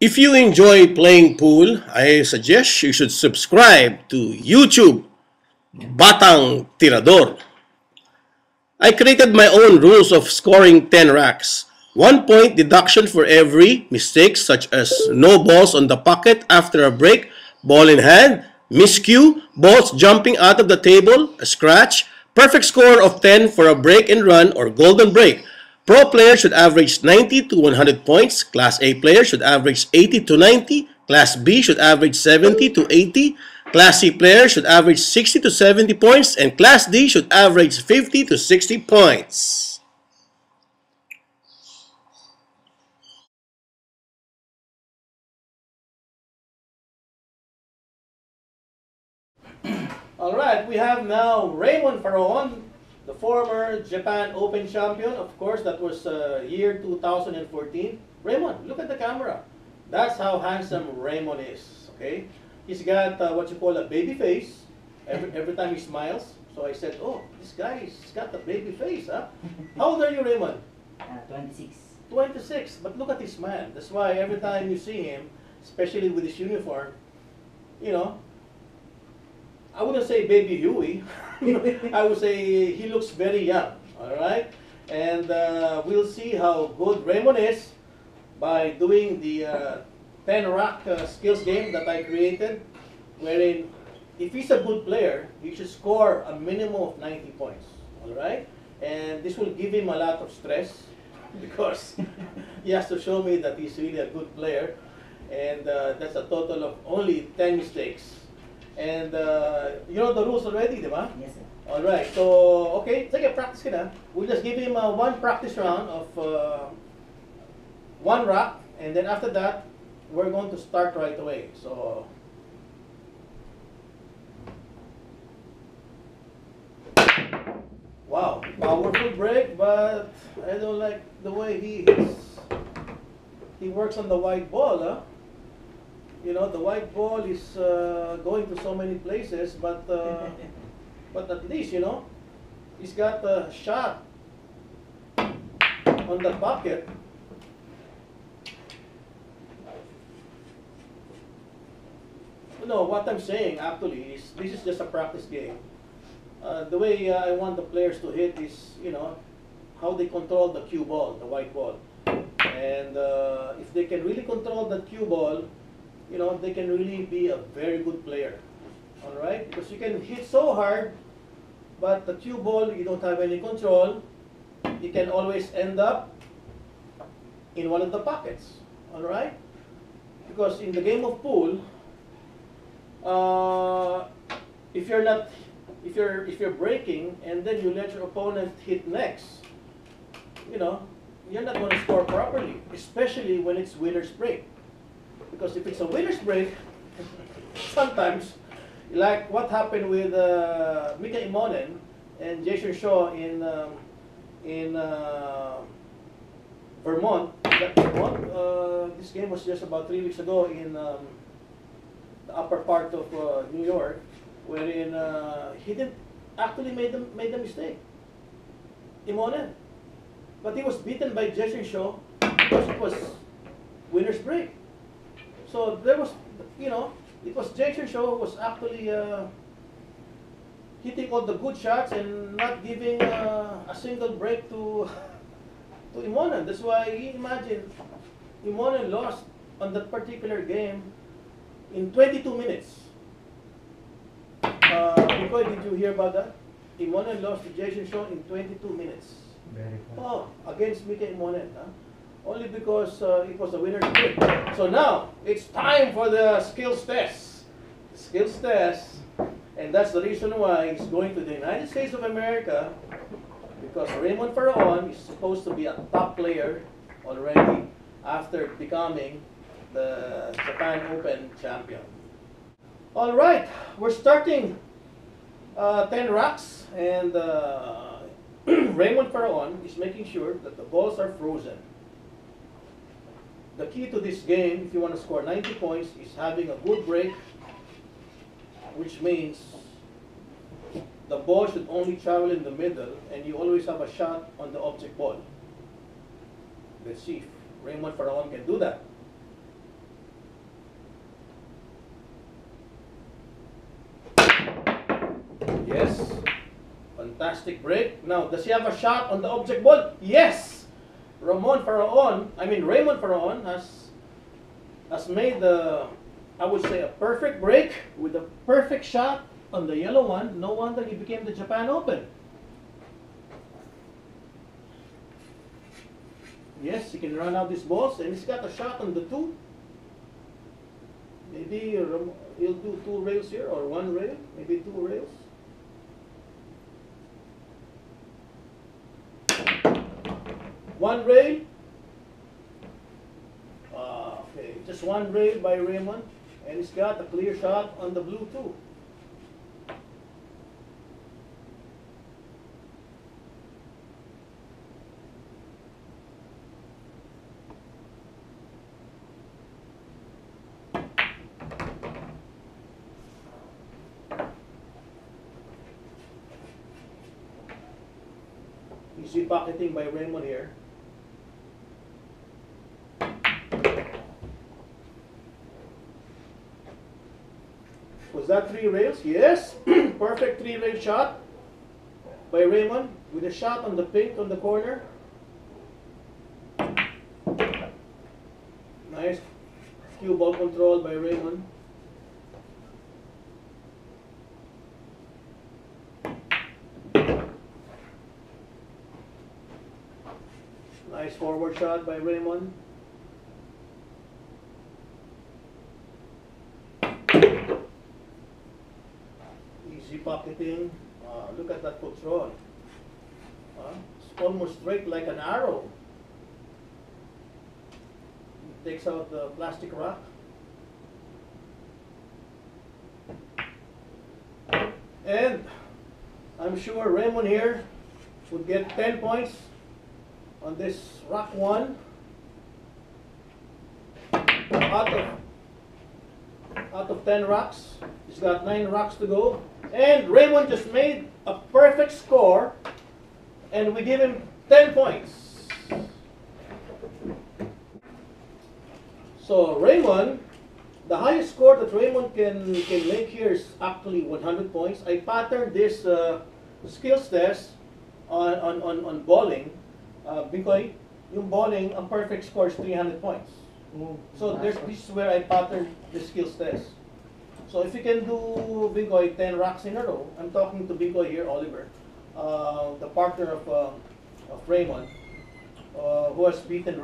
If you enjoy playing pool, I suggest you should subscribe to YouTube Batang Tirador. I created my own rules of scoring 10 racks. 1 point deduction for every mistake such as no balls on the pocket after a break, ball in hand, miscue, balls jumping out of the table, a scratch, perfect score of 10 for a break and run or golden break. Pro players should average 90 to 100 points. Class A players should average 80 to 90. Class B should average 70 to 80. Class C players should average 60 to 70 points. And Class D should average 50 to 60 points. All right, we have now Raymond Faraon, the former Japan Open champion. Of course, that was year 2014. Raymond, look at the camera. That's how handsome Raymond is, okay? He's got what you call a baby face every time he smiles. So I said, oh, this guy's got a baby face, huh? How old are you, Raymond? 26. 26, but look at this man. That's why every time you see him, especially with his uniform, you know, I wouldn't say baby Huey. I would say he looks very young, all right? And we'll see how good Raymond is by doing the 10 rack skills game that I created, wherein if he's a good player, he should score a minimum of 90 points, all right? And this will give him a lot of stress because he has to show me that he's really a good player. And that's a total of only 10 mistakes. And you know the rules already, di ba? Yes, sir. All right. So, okay, sige, practice ka na. We'll just give him one practice round of one rack, and then after that, we're going to start right away. So, wow, powerful break, but I don't like the way he works on the white ball, huh? You know, the white ball is going to so many places, but at least, you know, he's got a shot on the pocket. No, what I'm saying actually is this is just a practice game. The way I want the players to hit is, you know, how they control the cue ball, the white ball. And if they can really control the cue ball, you know, they can really be a very good player, all right? Because you can hit so hard, but the cue ball, you don't have any control. You can always end up in one of the pockets, all right? Because in the game of pool, if you're breaking and then you let your opponent hit next, you know, you're not going to score properly, especially when it's winner's break. Because if it's a winner's break, sometimes, like what happened with Mika Immonen and Jason Shaw in Vermont. This game was just about 3 weeks ago in the upper part of New York, wherein he didn't actually made the mistake, Immonen, but he was beaten by Jason Shaw because it was winner's break. So there was, you know, it was Jason Shaw was actually hitting all the good shots and not giving a single break to Immonen. That's why imagine Immonen lost on that particular game in 22 minutes. Before, did you hear about that? Immonen lost to Jason Shaw in 22 minutes. Very fast. Oh, against Mika Immonen, huh? Only because it was a winner's break. So now, it's time for the skills test. Skills test. And that's the reason why he's going to the United States of America, because Raymond Faraon is supposed to be a top player already after becoming the Japan Open champion. All right, we're starting 10 racks, and Raymond Faraon is making sure that the balls are frozen. The key to this game, if you want to score 90 points, is having a good break, which means the ball should only travel in the middle, and you always have a shot on the object ball. Let's see if Raymond Faraon can do that. Plastic break. Now, does he have a shot on the object ball? Yes! Raymond Faraon has made the, I would say, a perfect break with a perfect shot on the yellow one. No wonder he became the Japan Open. Yes, he can run out these balls, and he's got a shot on the 2. Maybe he'll do 2 rails here, or 1 rail, maybe 2 rails. One rail. Okay, just 1 rail by Raymond, and he's got a clear shot on the blue too. Easy pocketing by Raymond here. Was that 3 rails? Yes. Perfect 3-rail shot by Raymond with a shot on the pink on the corner. Nice cue ball control by Raymond. Nice forward shot by Raymond. Easy pocketing. Look at that control. It's almost straight like an arrow. Takes out the plastic rock. And I'm sure Raymond here would get 10 points on this rock 1 out of 10 rocks. He's got 9 rocks to go, and Raymond just made a perfect score, and we give him 10 points. So Raymond, the highest score that Raymond can make here is actually 100 points. I patterned this skills test on bowling. Because yung bowling, ang perfect score is 300 points. So this is where I patterned the skills test. So if you can do Bigoy 10 rocks in a row, I'm talking to Bigoy here, Oliver, the partner of Raymond, who has beaten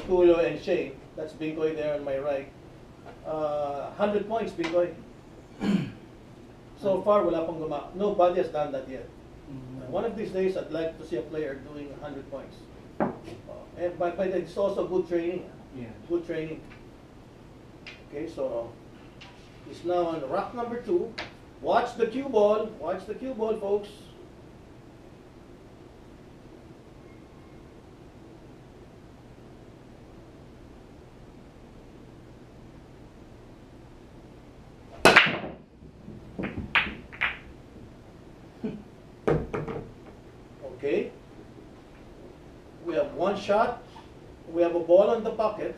Tulio and Shay. That's Bigoy there on my right. 100 points, Bigoy. So far, wala pang nobody has done that yet. One of these days, I'd like to see a player doing 100 points. And but it's also good training. Yeah. Good training. Okay, so he's now on rock number 2. Watch the cue ball. Watch the cue ball, folks. Okay, we have 1 shot, we have a ball on the pocket.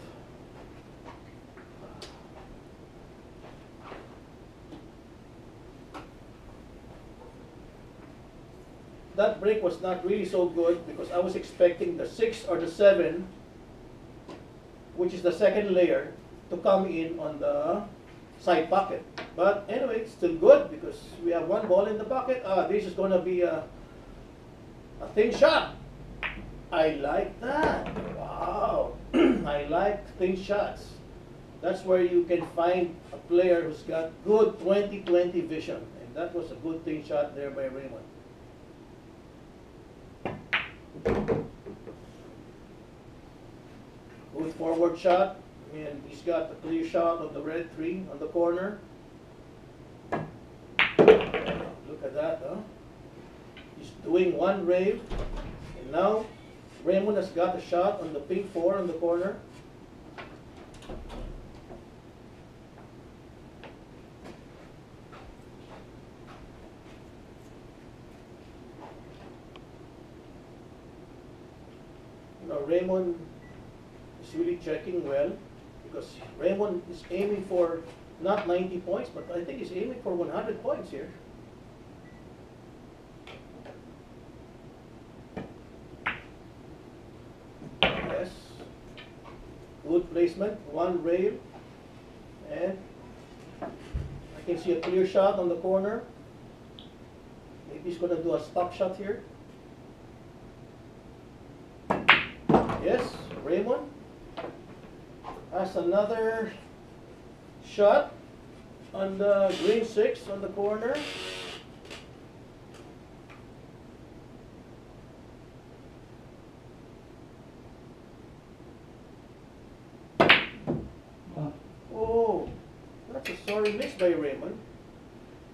That break was not really so good because I was expecting the 6 or the 7, which is the second layer, to come in on the side pocket. But anyway, it's still good because we have 1 ball in the pocket. This is going to be a thin shot. I like that. Wow. I like thin shots. That's where you can find a player who's got good 20-20 vision. And that was a good thin shot there by Raymond. Good forward shot. And he's got a clear shot on the red 3 on the corner. Look at that, huh? He's doing 1 rail, and now Raymond has got a shot on the pink 4 on the corner. Now Raymond is really checking well because Raymond is aiming for not 90 points, but I think he's aiming for 100 points here. placement, one rail, and I can see a clear shot on the corner. Maybe he's going to do a stop shot here. Yes, Raymond has another shot on the green 6 on the corner. Oh, that's a sorry miss by Raymond.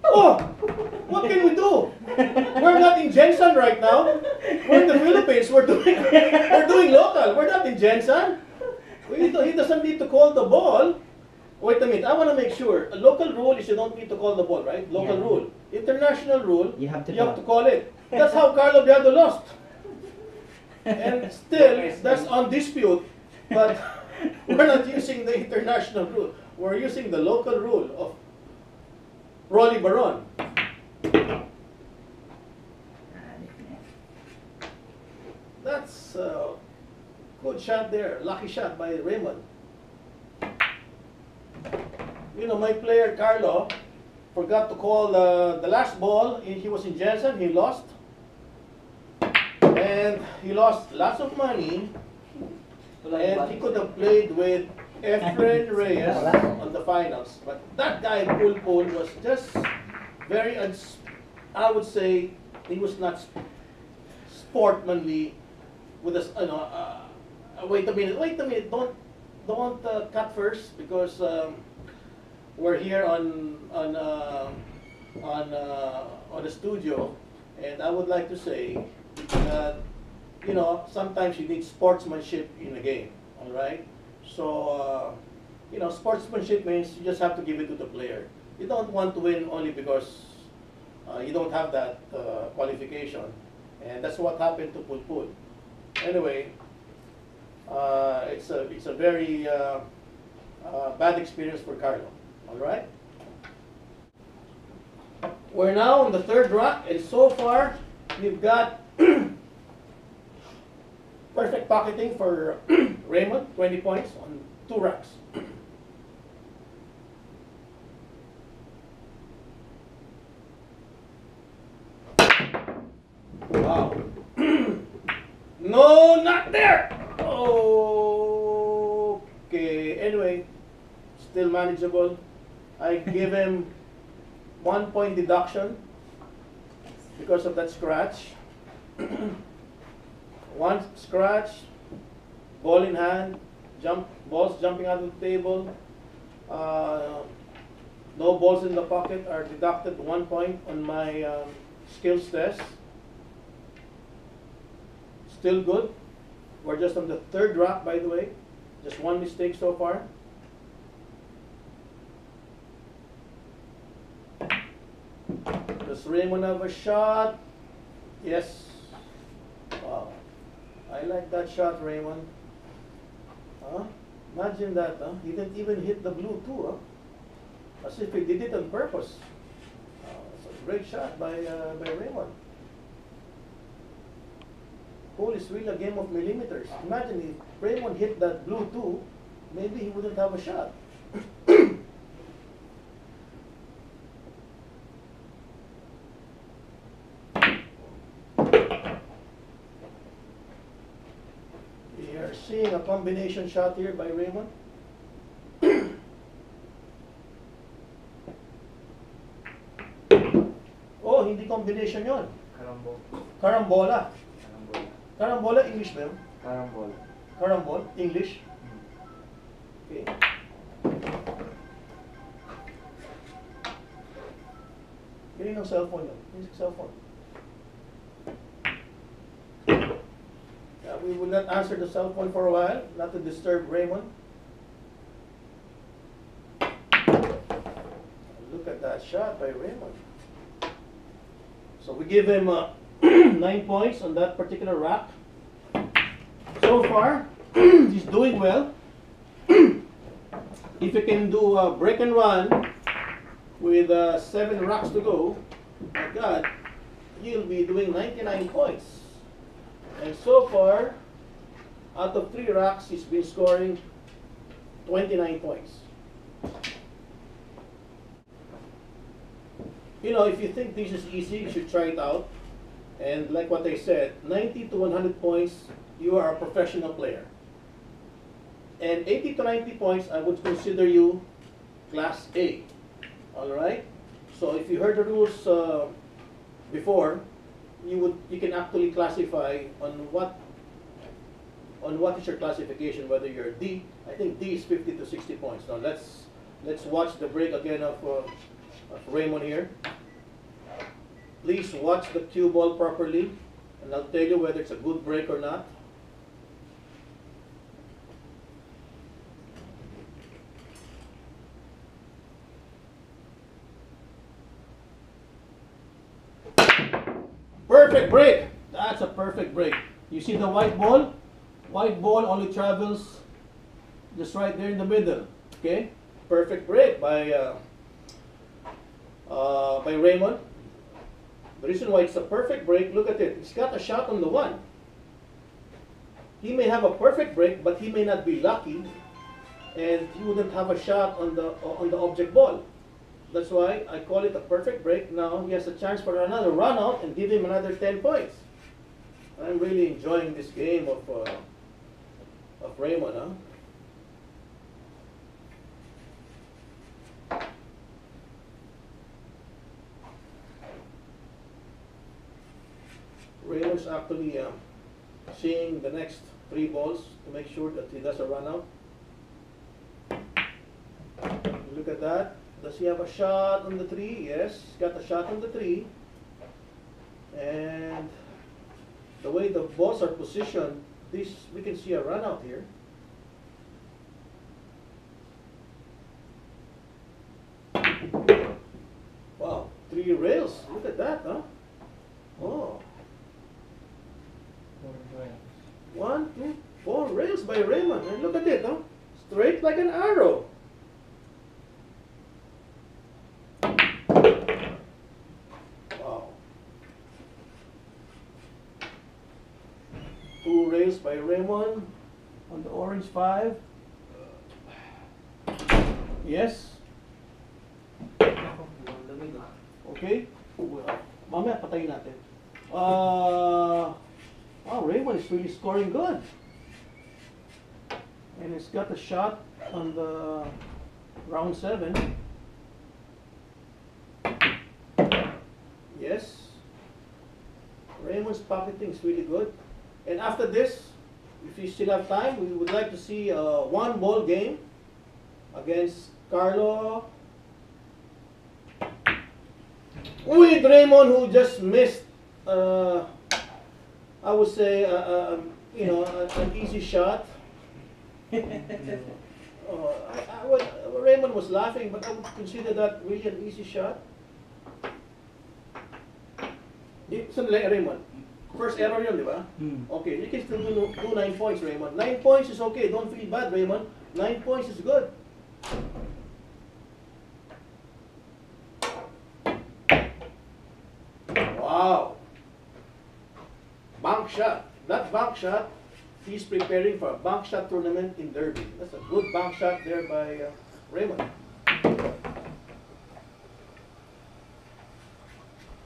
Oh, what can we do? We're not in Jensen right now. We're in the Philippines. We're doing local. We're not in Jensen. He doesn't need to call the ball. Wait a minute. I want to make sure. A local rule is you don't need to call the ball, right? Local rule. International rule, you have to call it. That's how Carlo Diado lost. And still, that's on dispute. But we're not using the international rule. We're using the local rule of Rolly Baron. That's a good shot there. Lucky shot by Raymond. You know, my player Carlo forgot to call the last ball. He was in Jensen. He lost. And he lost lots of money. And he could have played with Efren Reyes on the finals. But that guy, Pul, was just very, I would say, he was not sportsmanly with us. Wait a minute, don't cut first, because we're here on the studio, and I would like to say that, you know, sometimes you need sportsmanship in a game, all right? So, you know, sportsmanship means you just have to give it to the player. You don't want to win only because you don't have that qualification. And that's what happened to Pul. Anyway, it's a very bad experience for Carlo, all right? We're now on the third rack, and so far we've got perfect pocketing for Raymond, 20 points on 2 racks. Wow. No, not there! Okay, anyway, still manageable. I give him 1 point deduction because of that scratch. One scratch, ball in hand, balls jumping out of the table, no balls in the pocket are deducted 1 point on my skills test. Still good. We're just on the third rack, by the way. Just one mistake so far. Does Raymond have a shot? Yes. Wow. I like that shot, Raymond. Huh? Imagine that, huh? He didn't even hit the blue too, huh? As if he did it on purpose. It's a great shot by Raymond. Pool is really a game of millimeters. Imagine if Raymond hit that blue too, maybe he wouldn't have a shot. Seeing a combination shot here by Raymond. Oh, hindi combination yon. Karambola. Karambola, English ba yun? Karambol. Karambol, English. Okay. Ganyan ang cellphone yun. Music cellphone. We will not answer the cell phone for a while, not to disturb Raymond. Look at that shot by Raymond. So we give him 9 points on that particular rack. So far, he's doing well. If you can do a break and run with 7 racks to go, my God, he'll be doing 99 points. And so far, out of 3 racks, he's been scoring 29 points. You know, if you think this is easy, you should try it out. And like what I said, 90 to 100 points, you are a professional player. And 80 to 90 points, I would consider you Class A. All right? So if you heard the rules before, you can actually classify on what is your classification, whether you're D. I think D is 50 to 60 points. Now let's watch the break again of Raymond here. Please watch the cue ball properly, and I'll tell you whether it's a good break or not. Perfect break. That's a perfect break. You see the white ball? White ball only travels just right there in the middle. Okay? Perfect break by Raymond. The reason why it's a perfect break, look at it. He's got a shot on the one. He may have a perfect break, but he may not be lucky, and he wouldn't have a shot on the object ball. That's why I call it a perfect break. Now he has a chance for another run out and give him another 10 points. I'm really enjoying this game of Raymond, huh? Raymond's actually seeing the next 3 balls to make sure that he does a run out. Look at that. Does he have a shot on the 3? Yes, he's got a shot on the 3. And the way the balls are positioned, we can see a run out here. Wow, 3 rails. Look at that, huh? Oh. 1, 2, 4 rails by Raymond. And look at it, huh? Straight like an arrow. Wow. 2 rails by Raymond on the orange 5. Yes. Okay. Mamaya patayin natin. Wow, Raymond is really scoring good. And he's got a shot on the round 7. Yes. Raymond's pocketing is really good. And after this, if you still have time, we would like to see a 1-ball game against Carlo with Raymond, who just missed I would say, you know, an easy shot. Raymond was laughing, but I would consider that really an easy shot. Raymond, first error yun, di ba? Okay, you can still do 9 points, Raymond. 9 points is okay. Don't feel bad, Raymond. 9 points is good. Wow. Bank shot. That bank shot, he's preparing for a bank shot tournament in Derby. That's a good bank shot there by Raymond.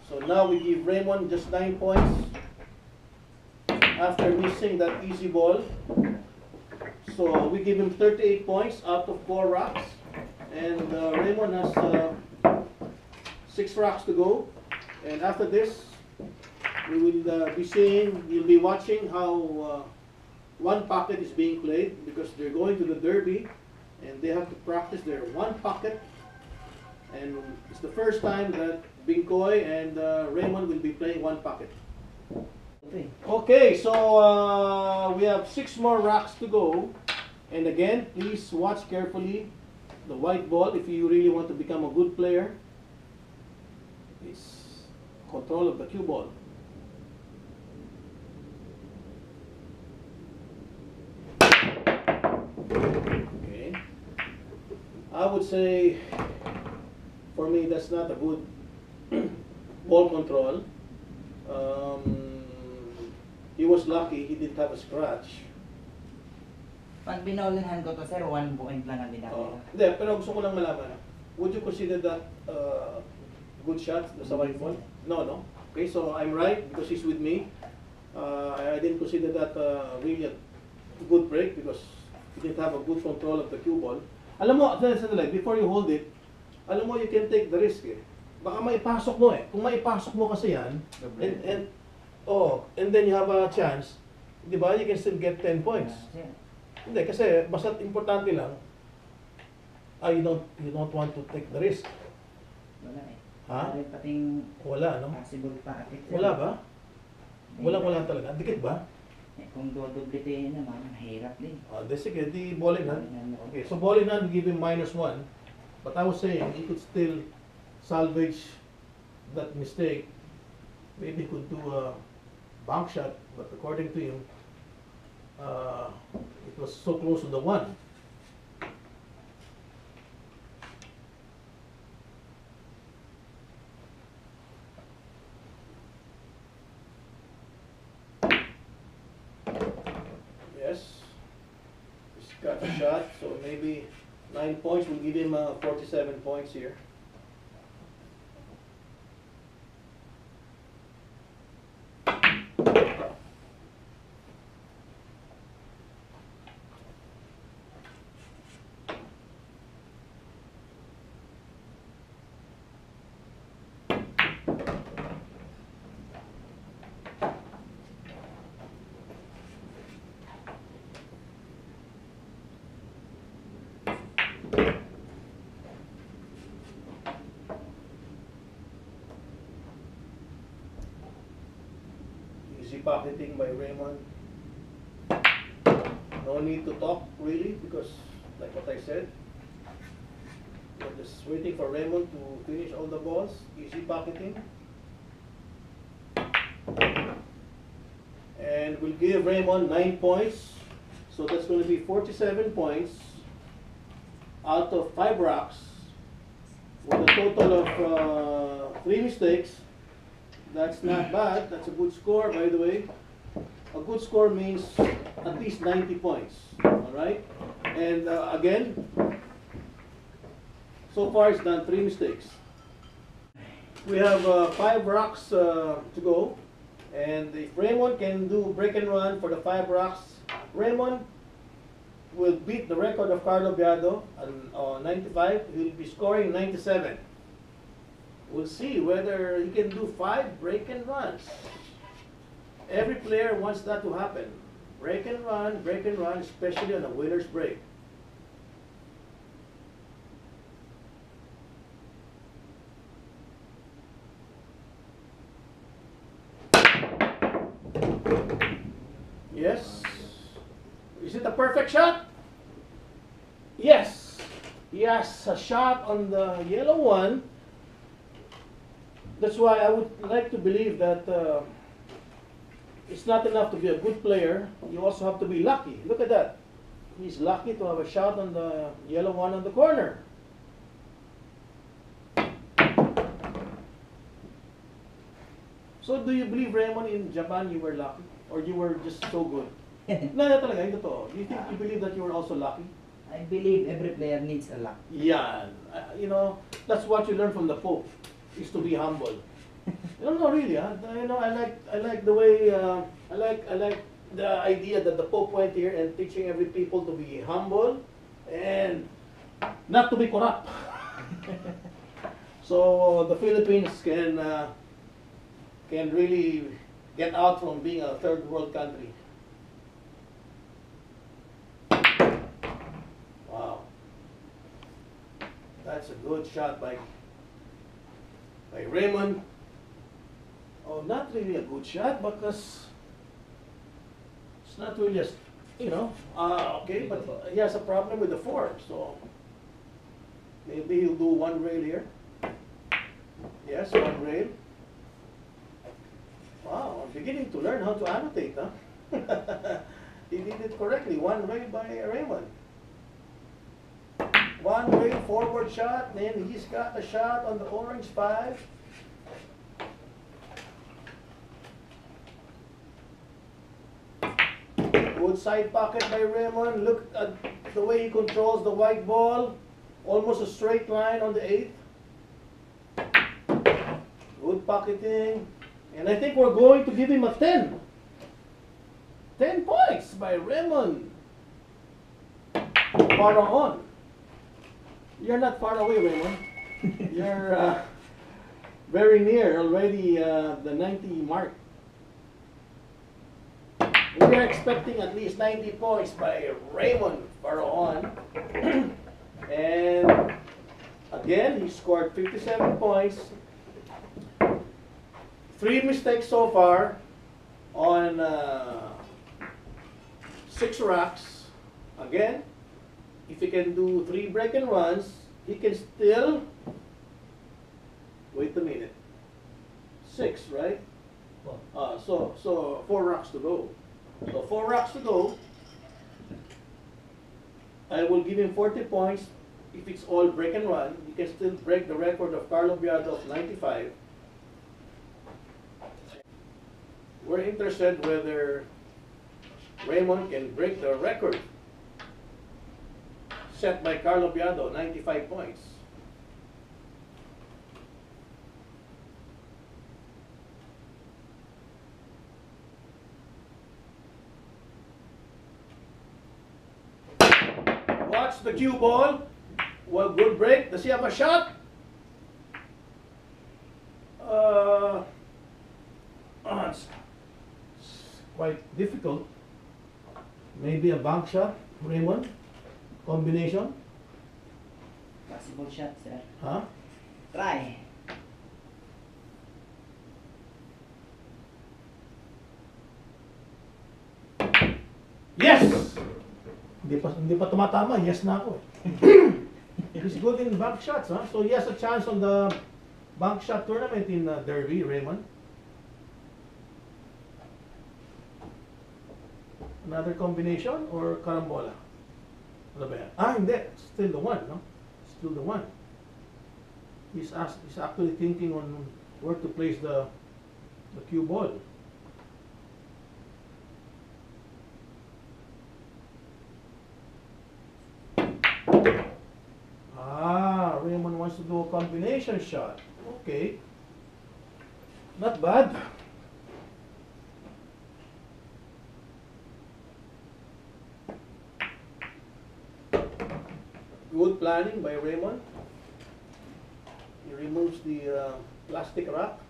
So now we give Raymond just 9 points after missing that easy ball. So we give him 38 points out of 4 rocks. And Raymond has 6 rocks to go. And after this, we will be seeing, you'll be watching how one pocket is being played, because they're going to the Derby and they have to practice their one pocket. And it's the first time that Binkoy and Raymond will be playing one pocket. Okay, so we have 6 more rocks to go. And again, please watch carefully the white ball if you really want to become a good player. It's control of the cue ball. Okay. I would say, for me, that's not a good ball control. He was lucky he didn't have a scratch. Pag binolinhan ko to, sir, 1 point lang ang Oh. dinakita. Hindi, pero gusto ko lang malaman. Would you consider that good shot sa white ball? No, no. Okay, so I'm right because he's with me. I didn't consider that really a good break because he didn't have a good control of the cue ball. Alam mo, sandali, before you hold it, alam mo, you can take the risk eh. Baka maipasok mo eh. Kung maipasok mo kasi yan, and then you have a chance, di ba, you can still get 10 points. Sir, Hindi, kasi basta importante lang, you don't want to take the risk. wala eh. Ha? Wala pating Wala, no? possible pa effect. Wala ba? Wala talaga. Dikit ba? Eh, kung dodoblitehin naman, mahirap din. Sige, di ball in hand. Ball in hand. Okay, so ball in hand, give him -1. But I was saying, he could still salvage that mistake. Maybe he could do a bank shot, but according to him, it was so close to the 1. Yes, he's got a shot, so maybe 9 points will give him 47 points here. Easy pocketing by Raymond. No need to talk really because, like what I said, we're just waiting for Raymond to finish all the balls. Easy pocketing. And we'll give Raymond 9 points. So that's going to be 47 points out of 5 rocks with a total of 3 mistakes. That's not bad. That's a good score, by the way. A good score means at least 90 points. All right? And again, so far it's done 3 mistakes. We have 5 rocks to go. And if Raymond can do break and run for the 5 rocks, Raymond will beat the record of Carlo Biado on 95. He'll be scoring 97. We'll see whether he can do 5 break and runs. Every player wants that to happen. Break and run, especially on a winner's break. Yes. Is it a perfect shot? Yes. He has a shot on the yellow one. That's why I would like to believe that it's not enough to be a good player. You also have to be lucky. Look at that. He's lucky to have a shot on the yellow one on the corner. So do you believe, Raymond, in Japan you were lucky? Or you were just so good? No, talaga, yung totoo. Do you believe that you were also lucky? I believe every player needs a luck. Yeah. You know, that's what you learn from the Pope, is to be humble. No, really. You know, I like the way, I like the idea that the Pope went here and teaching every people to be humble and not to be corrupt. So the Philippines can really get out from being a third world country. Wow. That's a good shot by Raymond. Oh, not really a good shot because it's not really a, you know, okay, but he has a problem with the form, so maybe he'll do one rail here. Yes, one rail. Wow, I'm beginning to learn how to annotate, huh? He did it correctly. One rail by Raymond. One rail forward shot, then he's got a shot on the orange 5. Good side pocket by Raymond. Look at the way he controls the white ball. Almost a straight line on the 8th. Good pocketing. And I think we're going to give him a 10. 10 points by Raymond Faraon. You're not far away, Raymond. You're very near already the 90 mark. We are expecting at least 90 points by Raymond Faraon. And again, he scored 57 points. 3 mistakes so far on 6 racks. Again, if he can do 3 break and runs, he can still, wait a minute, 6, right? So 4 racks to go. So 4 racks to go. I will give him 40 points. If it's all break and run, he can still break the record of Carlo Biado of 95. We're interested whether Raymond can break the record set by Carlo Biado, 95 points. Watch the cue ball. Well, good break. Does he have a shot? It's quite difficult. Maybe a bank shot, Raymond? Combination? Possible shot, sir. Huh? Try. Yes! Hindi pa tumatama. Yes na ako. He's good in bank shots, huh? So he has a chance on the bank shot tournament in Derby, Raymond. Another combination or carambola? Ano ba yan? Ah, hindi. Still the one, no? Still the one. He's actually thinking on where to place the cue ball. Ah, Raymond wants to do a combination shot. Okay. Not bad. Good planning by Raymond. He removes the plastic wrap,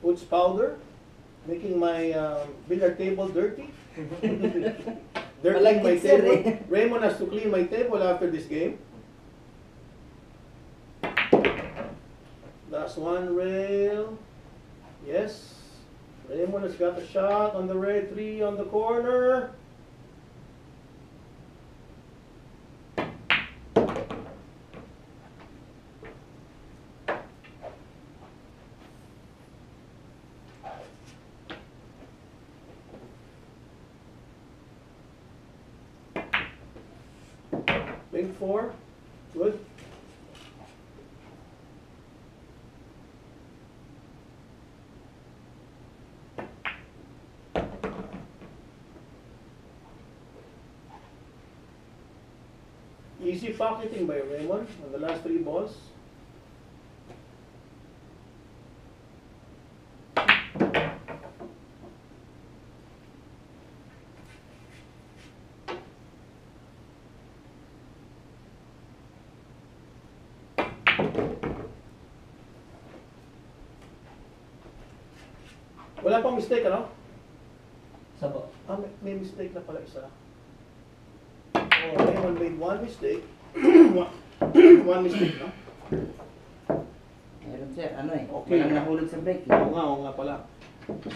puts powder, making my billiard table dirty. Dirty my table. Raymond has to clean my table after this game. That's one rail. Yes. Raymond has got a shot on the red 3 on the corner. Big 4, good. Easy pocketing by Raymond on the last 3 balls. Wala pang mistake, ano? Sabo. Ah, may mistake na pala isa. Oh, Raymond made one mistake. One mistake, no? Meron, sir. Ano eh? Okay. Walang nahulog sa break. Oo nga pala.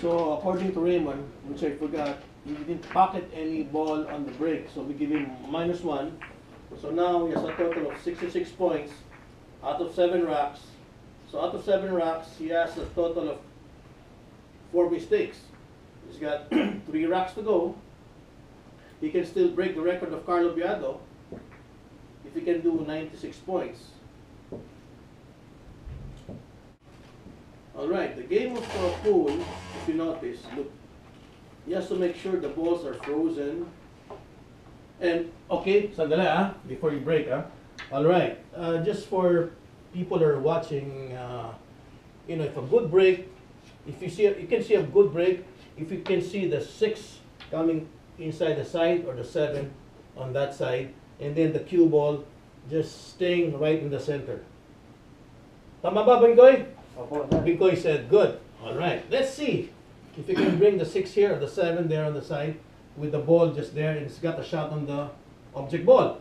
So, according to Raymond, which I forgot, he didn't pocket any ball on the break. So, we give him -1. So, now he has a total of 66 points out of 7 racks. So, out of 7 racks, he has a total of 4 mistakes. He's got 3 racks to go. He can still break the record of Carlo Biado if he can do 96 points. Alright, the game of pool, if you notice, look, He has to make sure the balls are frozen. And, okay, sandali before you break Alright, just for people that are watching, if a good break, if you see, you can see a good break, if you can see the 6 coming inside the side or the 7 on that side, and then the cue ball just staying right in the center. Tama ba, Bingoy? Opo, sir. Bingoy said, good. Alright, let's see if you can bring the 6 here or the 7 there on the side with the ball just there and it's got a shot on the object ball.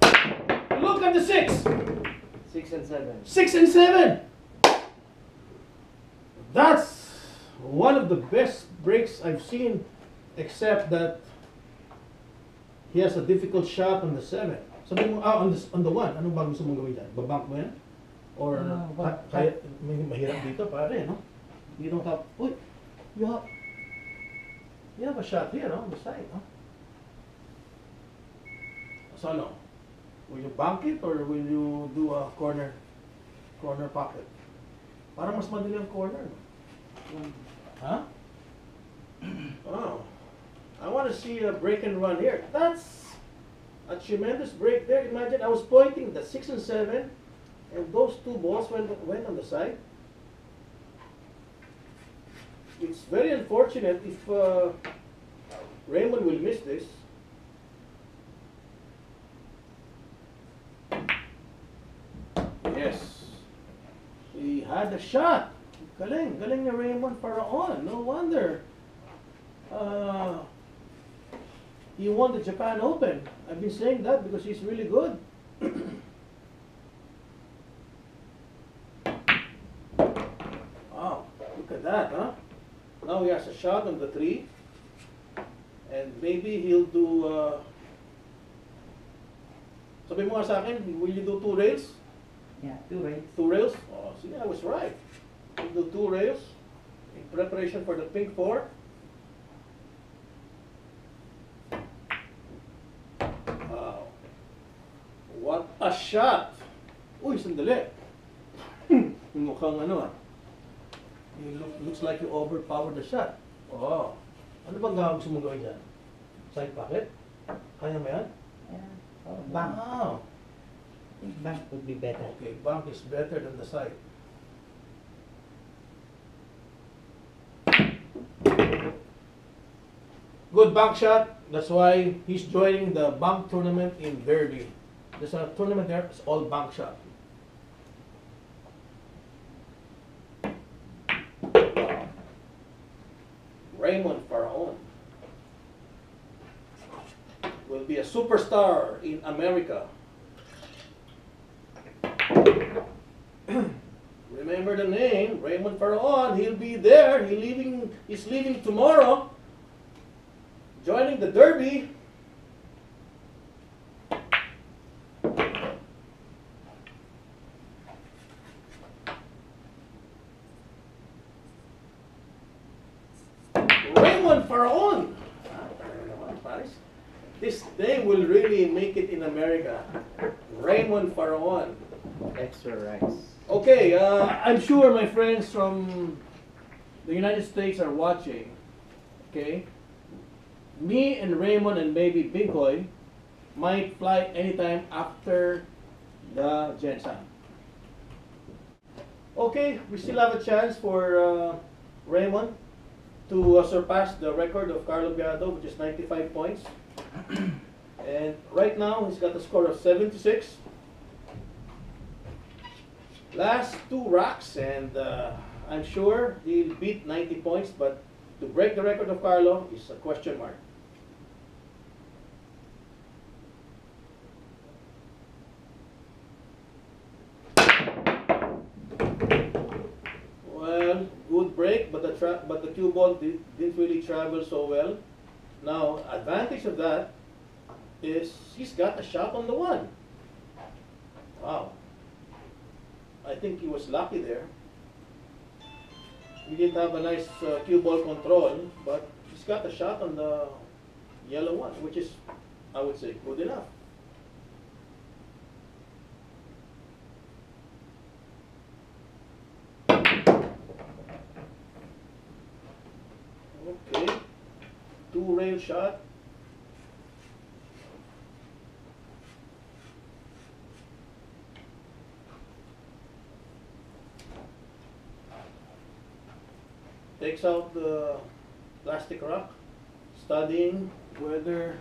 Look at the 6! 6 and 7. 6 and 7! That's one of the best breaks I've seen, except that he has a difficult shot on the 7. Sabi mo, on the 1, anong ba gusto mong gawin dyan? Babank mo yan? Or kaya, mahirap dito pare, no? You don't have, you have a shot here, no? On the side, no? So no? Will you bank it or will you do a corner pocket? Parang mas madali ang corner, no? Huh? Oh. I want to see a break and run here. That's a tremendous break there. Imagine I was pointing the 6 and 7 and those 2 balls went on the side. It's very unfortunate if Raymond will miss this. Yes. He had a shot. Galing ni Raymond Faraon. No wonder. He won the Japan Open. I've been saying that because he's really good. Wow, look at that, huh? Now he has a shot on the 3. And maybe he'll do, sabi mo nga sa akin, will you do 2 rails? Yeah, 2 rails. 2 rails? Oh, see, I was right. He'll do 2 rails in preparation for the pink 4. Wow. What a shot! Uy, sandali. Mukhang ano looks like you overpowered the shot. Oh. Ano bang gusto mong gawin dyan? Side pocket? Kaya mo yan? Yeah. Oh, bank. Wow. I think bank would be better. Okay, bank is better than the side. Good bank shot. That's why he's joining the bank tournament in Derby. There's a tournament there, it's all bank shot. Raymond Faraon will be a superstar in America. Remember the name, Raymond Faraon. He'll be there. He's leaving tomorrow, joining the Derby. Raymond Faraon. This day will really make it in America. Raymond Faraon. Extra rice. Okay, I'm sure my friends from the United States are watching. Okay, me and Raymond and maybe Binkoy might fly anytime after the Jensen. Okay, we still have a chance for Raymond to surpass the record of Carlo Biado, which is 95 points. And right now, he's got a score of 76. Last 2 racks, and I'm sure he'll beat 90 points, but to break the record of Carlo is a question mark. Well, good break, but the cue ball didn't really travel so well. Now, advantage of that is he's got a shot on the 1. Wow. I think he was lucky there. He didn't have a nice cue ball control, but he's got a shot on the yellow 1, which is, I would say, good enough. Okay. 2-rail shot. Takes out the plastic rock, studying whether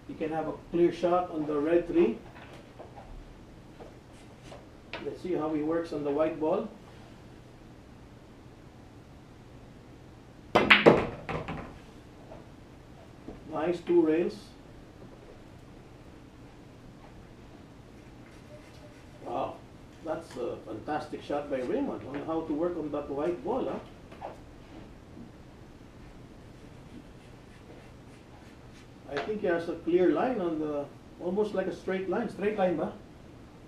he can have a clear shot on the red 3. Let's see how he works on the white ball. Nice 2 rails. Wow, that's a fantastic shot by Raymond on how to work on that white ball, huh? I think he has a clear line on the, almost like a straight line. Straight line ba?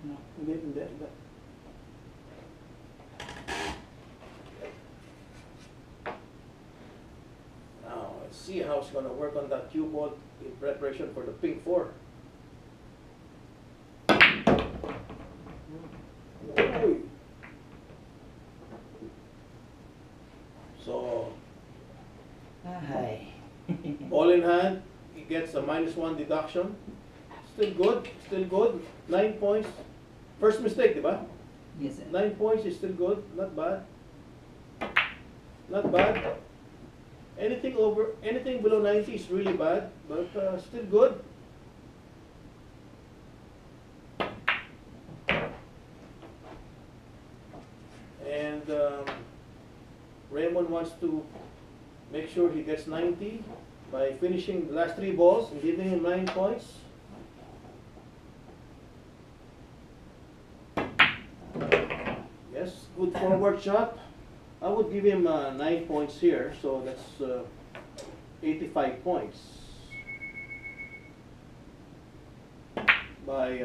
No. Hindi. Now, let's see how it's going to work on that cue ball in preparation for the pink 4. Oy. So, Hi. ball in hand, he gets a -1 deduction. Still good, still good. 9 points. First mistake, di ba? Yes, sir. 9 points is still good, not bad. Not bad. Anything below 90 is really bad, but still good. And Raymond wants to make sure he gets 90 by finishing the last 3 balls and giving him 9 points. Yes, good forward shot. I would give him 9 points here, so that's 85 points by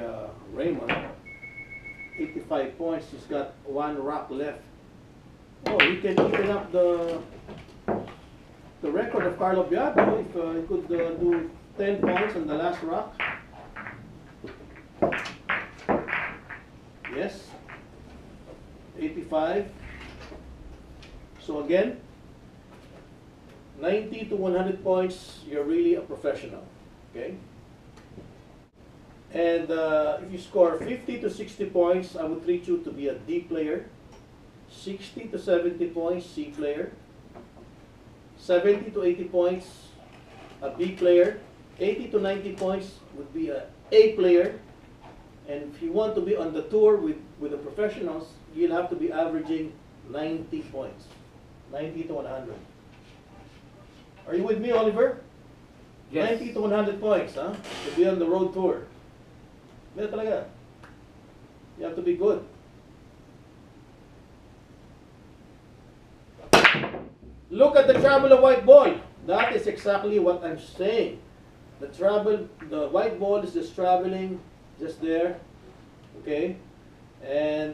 Raymond. 85 points. He's got 1 rock left. Oh, he can even up the record of Carlo Biagio if he could do 10 points on the last rock. Yes, 85. So again, 90 to 100 points, you're really a professional, okay? And if you score 50 to 60 points, I would treat you to be a D player. 60 to 70 points, C player. 70 to 80 points, a B player. 80 to 90 points would be a A player. And if you want to be on the tour with the professionals, you'll have to be averaging 90 points. 90 to 100. Are you with me, Oliver? Yes. 90 to 100 points, huh? To be on the road tour. Meron talaga. You have to be good. Look at the travel of white ball. That is exactly what I'm saying. The white ball is just traveling just there. Okay? And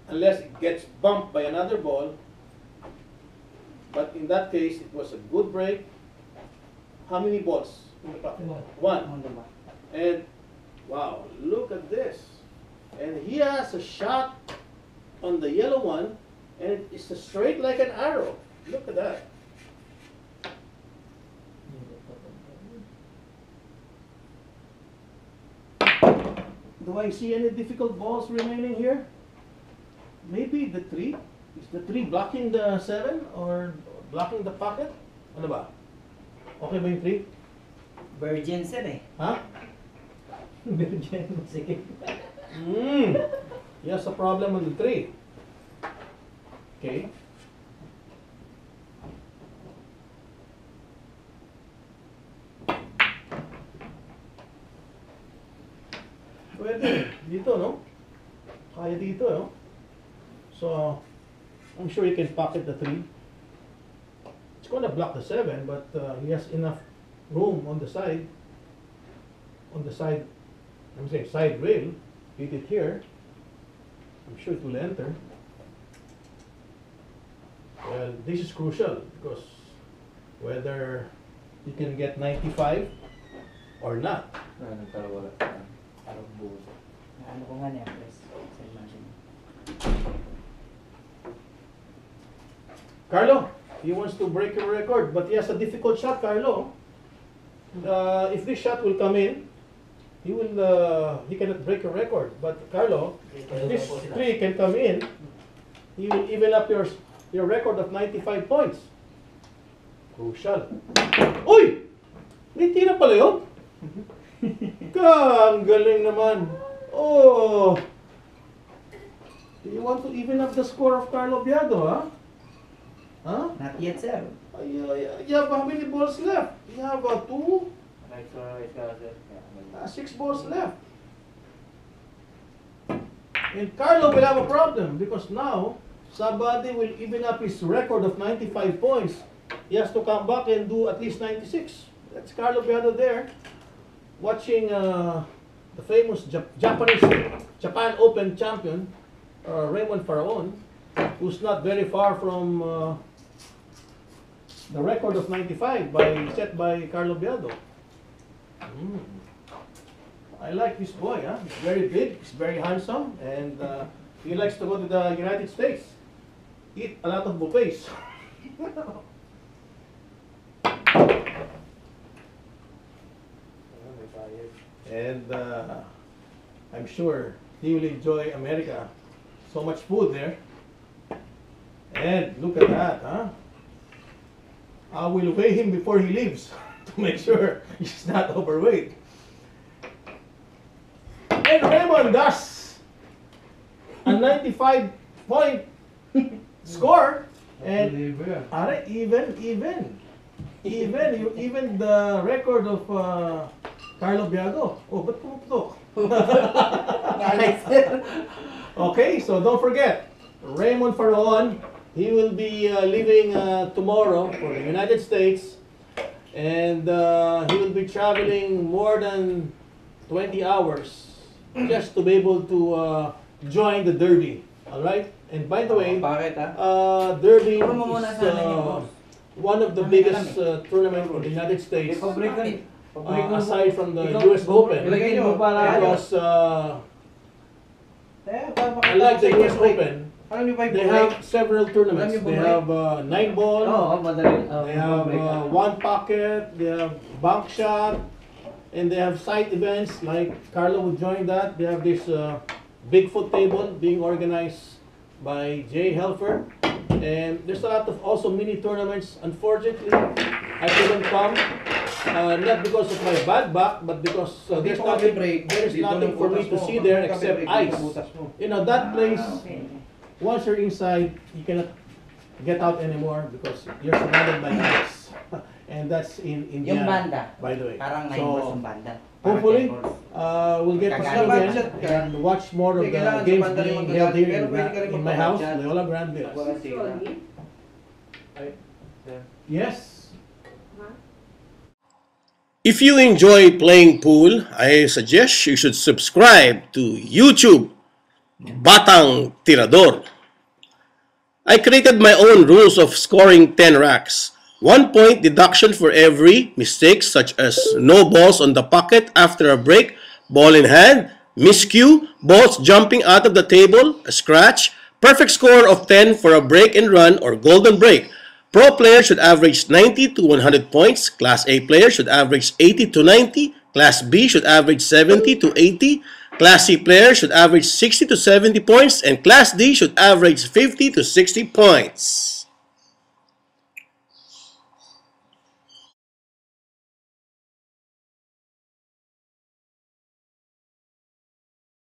unless it gets bumped by another ball. But in that case, it was a good break. How many balls in the pocket? One. And wow, look at this. And he has a shot on the yellow one, and it's straight like an arrow. Look at that. Do I see any difficult balls remaining here? Maybe the 3. Is the 3 blocking the 7 or blocking the pocket? Ano ba? Okay ba yung 3? Virgin, sir eh. Ha? Virgin, sige. He has a problem on the 3. Okay. Pwede. Dito, no? Kaya dito, no? So, I'm sure he can pocket the 3. It's going to block the 7, but he has enough room on the side. On the side, I'm saying side rail. Hit it here. I'm sure it will enter. Well, this is crucial because whether you can get 95 or not. Ano ko nga niya, press. Sa imagine. Carlo, He wants to break your record, but he has a difficult shot, Carlo. If this shot will come in, he cannot break your record. But Carlo, if this 3 can come in, he will even up your record of 95 points. Crucial. Uy! May tira pala yun? Ang galing naman. Oh! Do you want to even up the score of Carlo Biado, huh? Huh? Not yet, sir. You have how many balls left? You have 2? 6 balls left. And Carlo will have a problem because now somebody will even up his record of 95 points. He has to come back and do at least 96. That's Carlo Biado there, watching the famous Japan Open champion, Raymond Faraon, who's not very far from the record of 95 set by Carlo Biado. I like this boy, huh? He's very big, he's very handsome, and he likes to go to the United States, eat a lot of buffets. And I'm sure he will enjoy America. So much food there. And look at that, huh? I will weigh him before he leaves to make sure he's not overweight. And Raymond does a 95-point score. And even the record of Carlo Biado. Oh, ba't pumuputok? Okay, so don't forget, Raymond Faraon, he will be leaving tomorrow for the United States, and he will be traveling more than 20 hours just to be able to join the Derby. All right? And by the way, Derby is one of the biggest tournaments in the United States, aside from the US Open. Because I like the US Open. They have several tournaments. They have 9 ball, they have 1 pocket, they have bank shot, and they have side events like Carlo would join that. They have this Bigfoot table being organized by Jay Helfer. And there's a lot of also mini tournaments. Unfortunately, I couldn't come, not because of my bad back, but because there's nothing for me to see there except ice. You know, that place, once you're inside, you cannot get out anymore because you're surrounded by ice. And that's in Indiana, by the way. So, hopefully, we'll get to see again and watch more of the games being held here in my house, Loyola Grand Villas. Yes? If you enjoy playing pool, I suggest you should subscribe to YouTube Batang Tirador. I created my own rules of scoring 10 racks. 1 point deduction for every mistake, such as no balls on the pocket after a break, ball in hand, miscue, balls jumping out of the table, a scratch, perfect score of 10 for a break and run or golden break. Pro player should average 90 to 100 points. Class A player should average 80 to 90. Class B should average 70 to 80. Class C player should average 60 to 70 points. And Class D should average 50 to 60 points.